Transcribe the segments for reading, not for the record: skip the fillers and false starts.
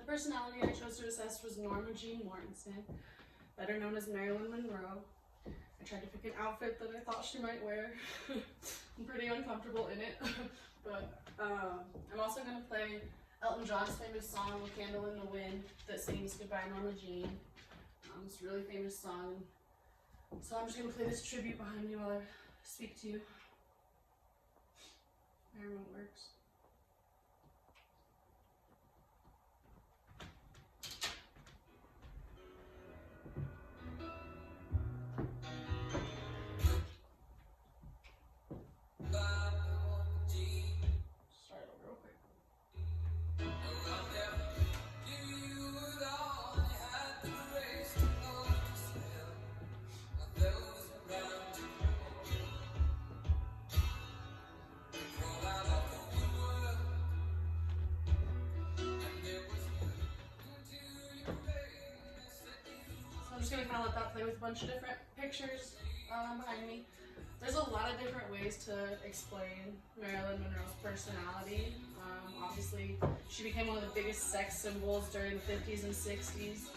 The personality I chose to assess was Norma Jean Mortensen, better known as Marilyn Monroe. I tried to pick an outfit that I thought she might wear. I'm pretty uncomfortable in it, but I'm also going to play Elton John's famous song, Candle in the Wind, that sings Goodbye Norma Jean. It's a really famous song, so I'm just going to play this tribute behind me while I speak to you. My remote works. Start over real quick. I'm just going to kind of let that play with a bunch of different pictures behind me. There's a lot of different ways to explain Marilyn Monroe's personality. Obviously, she became one of the biggest sex symbols during the 50s and 60s.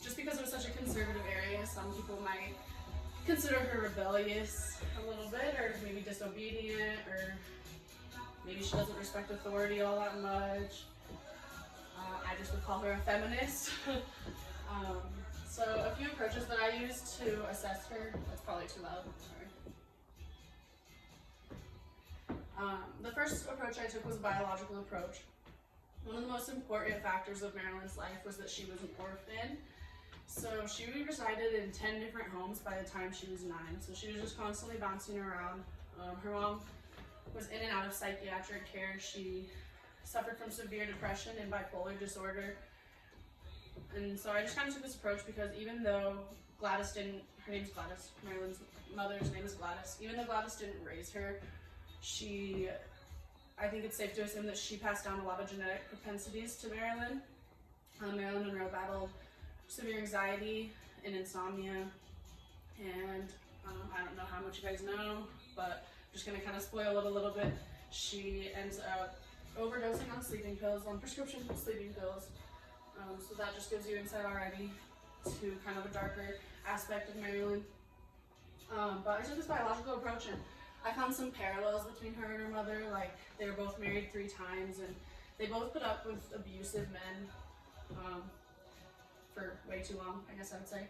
Just because it was such a conservative area, some people might consider her rebellious a little bit, or maybe disobedient, or maybe she doesn't respect authority all that much. I just would call her a feminist. So a few approaches that I used to assess her, that's probably too loud, sorry. The first approach I took was a biological approach. One of the most important factors of Marilyn's life was that she was an orphan. So she resided in 10 different homes by the time she was 9. So she was just constantly bouncing around. Her mom was in and out of psychiatric care. She suffered from severe depression and bipolar disorder. And so I just kind of took this approach because even though Gladys didn't, her name's Gladys, Marilyn's mother's name is Gladys, even though Gladys didn't raise her, I think it's safe to assume that she passed down a lot of genetic propensities to Marilyn. Marilyn Monroe battled severe anxiety and insomnia, and I don't know how much you guys know, but I'm just going to kind of spoil it a little bit. She ends up overdosing on sleeping pills, on prescription sleeping pills. So that just gives you insight already to kind of a darker aspect of Marilyn. But I took this biological approach and I found some parallels between her and her mother. Like, they were both married 3 times and they both put up with abusive men for way too long, I guess I would say.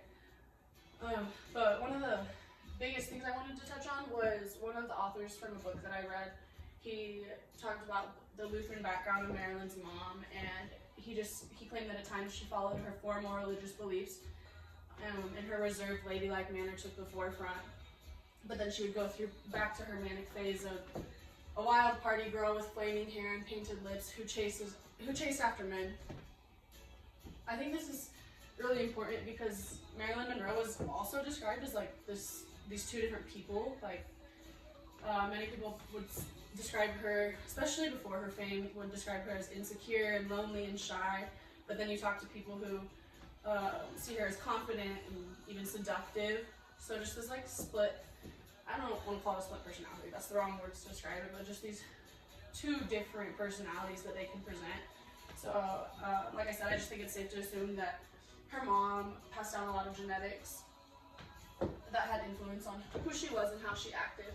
But one of the biggest things I wanted to touch on was one of the authors from a book that I read. He talked about the Lutheran background of Marilyn's mom, and he claimed that at times she followed her formal religious beliefs, and her reserved, ladylike manner took the forefront. But then she would go back to her manic phase of a wild party girl with flaming hair and painted lips who chased after men. I think this is really important because Marilyn Monroe was also described as like these 2 different people. Like, many people would describe her, especially before her fame, would describe her as insecure and lonely and shy. But then you talk to people who see her as confident and even seductive. So just this like split, I don't want to call it a split personality, that's the wrong words to describe it, but just these 2 different personalities that they can present. So like I said, I just think it's safe to assume that her mom passed down a lot of genetics that had influence on who she was and how she acted.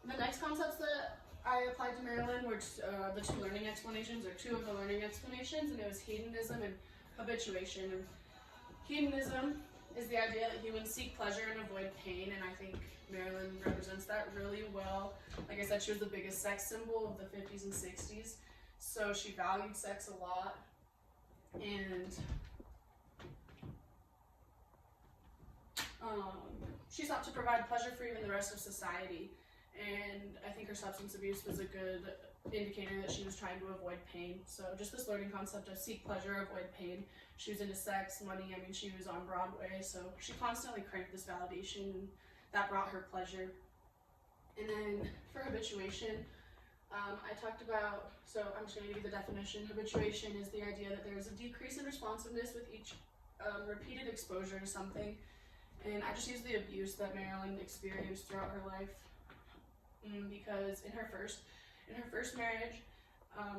The next concepts that I applied to Marilyn were the 2 learning explanations, or 2 of the learning explanations, and it was hedonism and habituation. And hedonism is the idea that humans seek pleasure and avoid pain, and I think Marilyn represents that really well. Like I said, she was the biggest sex symbol of the 50s and 60s, so she valued sex a lot, and she sought to provide pleasure for even the rest of society. And I think her substance abuse was a good indicator that she was trying to avoid pain. So just this learning concept of seek pleasure, avoid pain. She was into sex, money. I mean, she was on Broadway, so she constantly craved this validation, and that brought her pleasure. And then for habituation, I talked about, so I'm just going to give you the definition. Habituation is the idea that there is a decrease in responsiveness with each repeated exposure to something. And I just used the abuse that Marilyn experienced throughout her life. Because in her first In her first marriage,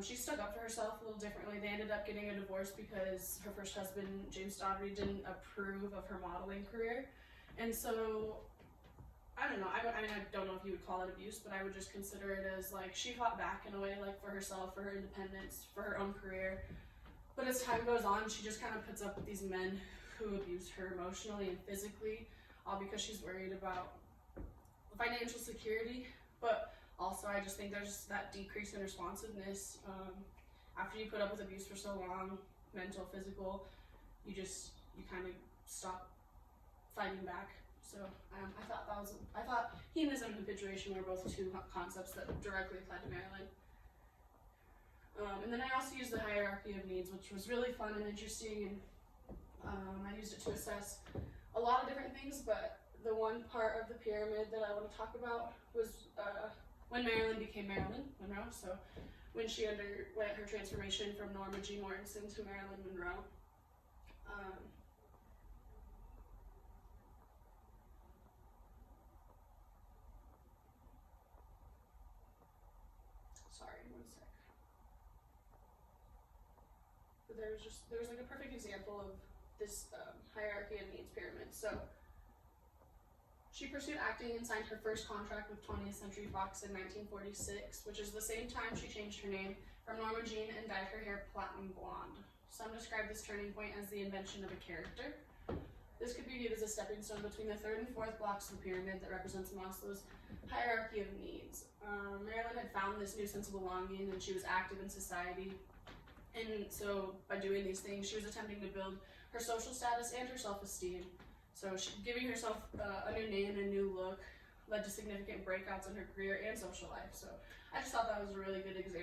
she stuck up for herself a little differently. They ended up getting a divorce because her first husband, James Daugherty, didn't approve of her modeling career. And so, I don't know, I mean, I don't know if you would call it abuse, but I would just consider it as like, she fought back in a way, like for herself, for her independence, for her own career. But as time goes on, she just kind of puts up with these men who abuse her emotionally and physically, all because she's worried about financial security. But also, I just think there's that decrease in responsiveness. After you put up with abuse for so long, mental, physical, you kind of stop fighting back. So I thought hedonism and habituation were both two concepts that directly applied to Marilyn. And then I also used the hierarchy of needs, which was really fun and interesting, and I used it to assess a lot of different things, but the one part of the pyramid that I want to talk about was when Marilyn became Marilyn Monroe, so when she underwent her transformation from Norma Jean Mortensen to Marilyn Monroe. Sorry, one sec. But there was like a perfect example of this hierarchy of needs pyramid. So she pursued acting and signed her first contract with 20th Century Fox in 1946, which is the same time she changed her name from Norma Jean and dyed her hair platinum blonde. Some describe this turning point as the invention of a character. This could be viewed as a stepping stone between the third and fourth blocks of the pyramid that represents Maslow's hierarchy of needs. Marilyn had found this new sense of belonging, and she was active in society. And so by doing these things, she was attempting to build her social status and her self-esteem. So giving herself a new name and a new look led to significant breakouts in her career and social life. So I just thought that was a really good example.